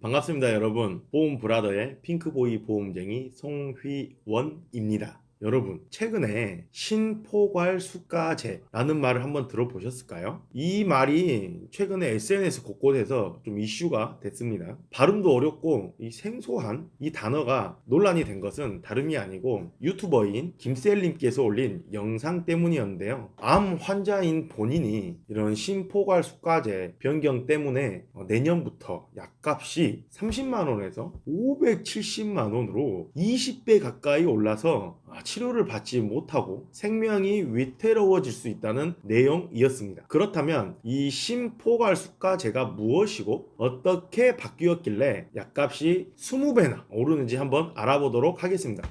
반갑습니다, 여러분. 보험브라더의 핑크보이 보험쟁이 송휘원입니다. 여러분, 최근에 신포괄수가제라는 말을 한번 들어보셨을까요? 이 말이 최근에 SNS 곳곳에서 좀 이슈가 됐습니다. 발음도 어렵고 이 생소한 이 단어가 논란이 된 것은 다름이 아니고 유튜버인 김셀님께서 올린 영상 때문이었는데요. 암 환자인 본인이 이런 신포괄수가제 변경 때문에 내년부터 약값이 30만 원에서 570만 원으로 20배 가까이 올라서 치료를 받지 못하고 생명이 위태로워질 수 있다는 내용이었습니다. 그렇다면 이 심포괄수가제가 무엇이고 어떻게 바뀌었길래 약값이 20배나 오르는지 한번 알아보도록 하겠습니다.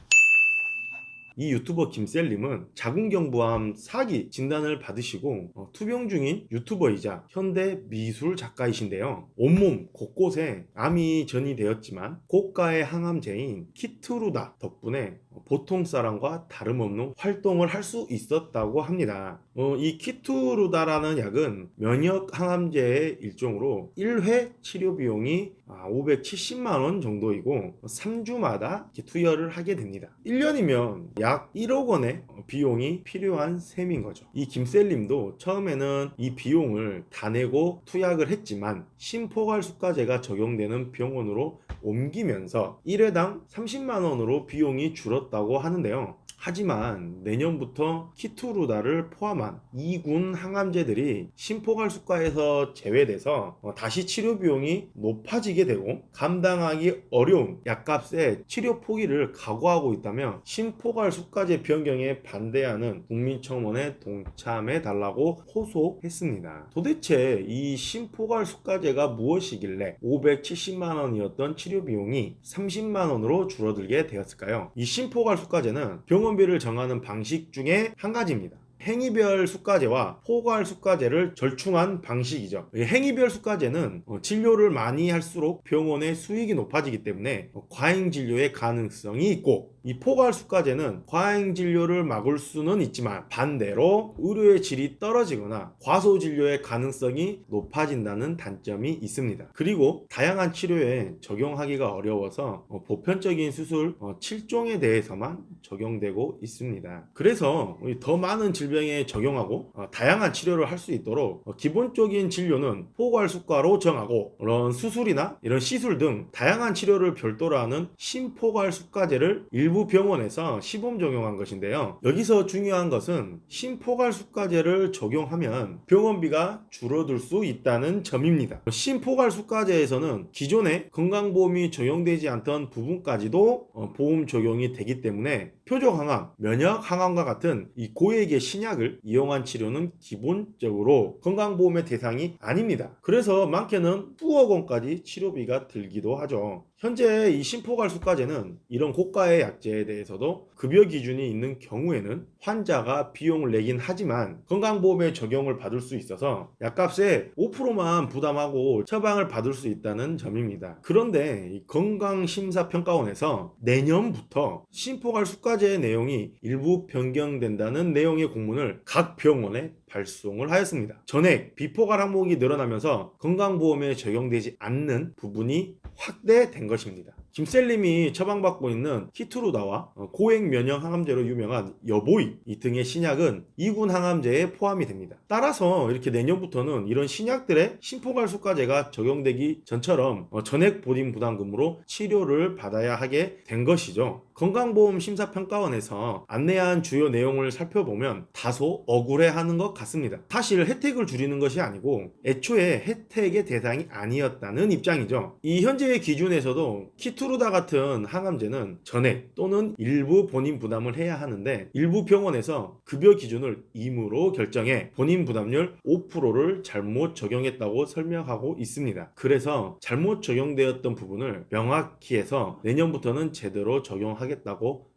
이 유튜버 김셀님은 자궁경부암 4기 진단을 받으시고 투병 중인 유튜버이자 현대 미술 작가이신데요. 온몸 곳곳에 암이 전이되었지만 고가의 항암제인 키트루다 덕분에 보통 사람과 다름없는 활동을 할 수 있었다고 합니다. 이 키트루다라는 약은 면역 항암제의 일종으로 1회 치료 비용이 570만 원 정도이고 3주마다 투여를 하게 됩니다. 1년이면 약 1억 원의 비용이 필요한 셈인 거죠. 이 김셀님도 처음에는 이 비용을 다 내고 투약을 했지만 심포괄수가제가 적용되는 병원으로 옮기면서 1회당 30만 원으로 비용이 줄었다고 하는데요. 하지만 내년부터 키투루다를 포함한 2군 항암제들이 심포괄수가에서 제외돼서 다시 치료 비용이 높아지게 되고 감당하기 어려운 약값의 치료 포기를 각오하고 있다며 심포괄수가제 변경에 반대하는 국민청원에 동참해 달라고 호소했습니다. 도대체 이 심포괄수가제가 무엇이길래 570만 원이었던 치료 비용이 30만 원으로 줄어들게 되었을까요? 이 심포괄수가제는 병원비를 정하는 방식 중에 한 가지입니다. 행위별 수가제와 포괄 수가제를 절충한 방식이죠. 행위별 수가제는 진료를 많이 할수록 병원의 수익이 높아지기 때문에 과잉 진료의 가능성이 있고, 이 포괄 수가제는 과잉 진료를 막을 수는 있지만 반대로 의료의 질이 떨어지거나 과소 진료의 가능성이 높아진다는 단점이 있습니다. 그리고 다양한 치료에 적용하기가 어려워서 보편적인 수술 7종에 대해서만 적용되고 있습니다. 그래서 더 많은 질병에 적용하고 다양한 치료를 할 수 있도록 기본적인 진료는 포괄수가로 정하고, 그런 수술이나 이런 시술 등 다양한 치료를 별도로 하는 심포괄수가제를 일부 병원에서 시범 적용한 것인데요. 여기서 중요한 것은 심포괄수가제를 적용하면 병원비가 줄어들 수 있다는 점입니다. 심포괄수가제에서는 기존에 건강보험이 적용되지 않던 부분까지도 보험 적용이 되기 때문에 표적항암, 면역항암과 같은 이 고액의 신약을 이용한 치료는 기본적으로 건강보험의 대상이 아닙니다. 그래서 많게는 수억 원까지 치료비가 들기도 하죠. 현재 이 심포괄수가제는 이런 고가의 약제에 대해서도 급여 기준이 있는 경우에는 환자가 비용을 내긴 하지만 건강보험에 적용을 받을 수 있어서 약값의 5%만 부담하고 처방을 받을 수 있다는 점입니다. 그런데 이 건강심사평가원에서 내년부터 심포괄수가제의 내용이 일부 변경된다는 내용의 공문을 각 병원에 발송을 하였습니다. 전액 비포괄 항목이 늘어나면서 건강보험에 적용되지 않는 부분이 확대된 것입니다. 김셀님이 처방받고 있는 키트루다와 고액 면역 항암제로 유명한 여보이 등의 신약은 2군 항암제에 포함이 됩니다. 따라서 이렇게 내년부터는 이런 신약들의 심포괄수가제가 적용되기 전처럼 전액 본인 부담금으로 치료를 받아야 하게 된 것이죠. 건강보험 심사평가원에서 안내한 주요 내용을 살펴보면 다소 억울해하는 것 같습니다. 사실 혜택을 줄이는 것이 아니고 애초에 혜택의 대상이 아니었다는 입장이죠. 이 현재의 기준에서도 키투르다 같은 항암제는 전액 또는 일부 본인 부담을 해야 하는데, 일부 병원에서 급여 기준을 임의로 결정해 본인 부담률 5%를 잘못 적용했다고 설명하고 있습니다. 그래서 잘못 적용되었던 부분을 명확히 해서 내년부터는 제대로 적용하겠다고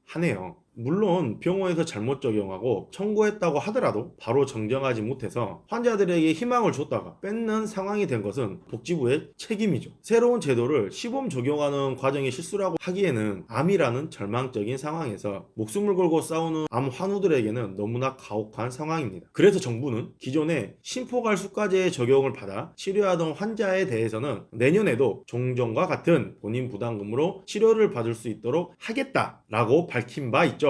하네요. 물론 병원에서 잘못 적용하고 청구했다고 하더라도 바로 정정하지 못해서 환자들에게 희망을 줬다가 뺏는 상황이 된 것은 복지부의 책임이죠. 새로운 제도를 시범 적용하는 과정이 실수라고 하기에는 암이라는 절망적인 상황에서 목숨을 걸고 싸우는 암 환우들에게는 너무나 가혹한 상황입니다. 그래서 정부는 기존의 심포갈수까지의 적용을 받아 치료하던 환자에 대해서는 내년에도 종전과 같은 본인 부담금으로 치료를 받을 수 있도록 하겠다라고 밝힌 바 있죠.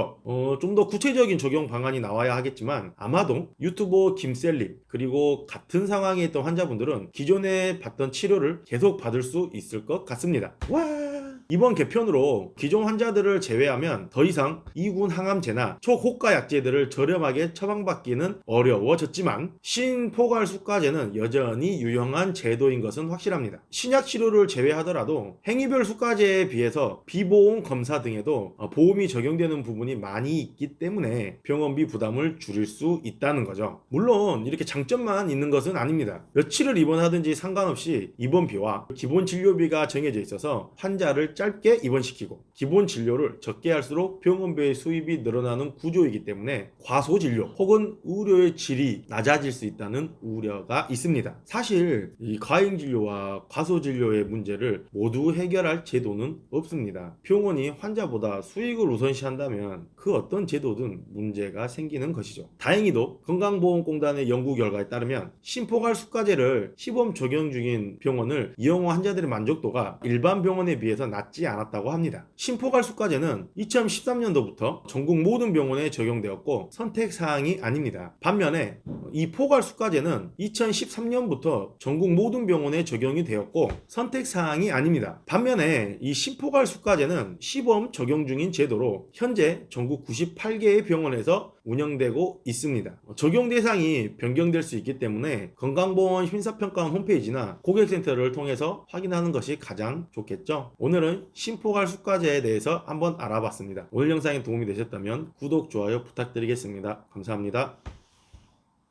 좀 더 구체적인 적용 방안이 나와야 하겠지만 아마도 유튜버 김셀리 그리고 같은 상황에 있던 환자분들은 기존에 받던 치료를 계속 받을 수 있을 것 같습니다. 와! 이번 개편으로 기존 환자들을 제외하면 더 이상 이군 항암제나 초고가 약제들을 저렴하게 처방받기는 어려워졌지만 신포괄수가제는 여전히 유용한 제도인 것은 확실합니다. 신약 치료를 제외하더라도 행위별 수가제에 비해서 비보험 검사 등에도 보험이 적용되는 부분이 많이 있기 때문에 병원비 부담을 줄일 수 있다는 거죠. 물론 이렇게 장점만 있는 것은 아닙니다. 며칠을 입원하든지 상관없이 입원비와 기본 진료비가 정해져 있어서 환자를 짧게 입원시키고 기본 진료를 적게 할수록 병원비의 수입이 늘어나는 구조이기 때문에 과소진료 혹은 의료의 질이 낮아질 수 있다는 우려가 있습니다. 사실 이 과잉진료와 과소진료의 문제를 모두 해결할 제도는 없습니다. 병원이 환자보다 수익을 우선시한다면 그 어떤 제도든 문제가 생기는 것이죠. 다행히도 건강보험공단의 연구 결과에 따르면 심포괄수가제를 시범 적용 중인 병원을 이용한 환자들의 만족도가 일반 병원에 비해서 낮지 않았다고 합니다. 심포괄수가제는 2013년도부터 전국 모든 병원에 적용되었고 선택사항이 아닙니다. 반면에 이 포괄수가제는 2013년부터 전국 모든 병원에 적용이 되었고 선택사항이 아닙니다. 반면에 이 심포괄수가제는 시범 적용 중인 제도로 현재 전국 98개의 병원에서 운영되고 있습니다. 적용 대상이 변경될 수 있기 때문에 건강보험 심사평가원 홈페이지나 고객센터를 통해서 확인하는 것이 가장 좋겠죠. 오늘은 심포괄수가제에 대해서 한번 알아봤습니다. 오늘 영상이 도움이 되셨다면 구독, 좋아요 부탁드리겠습니다. 감사합니다.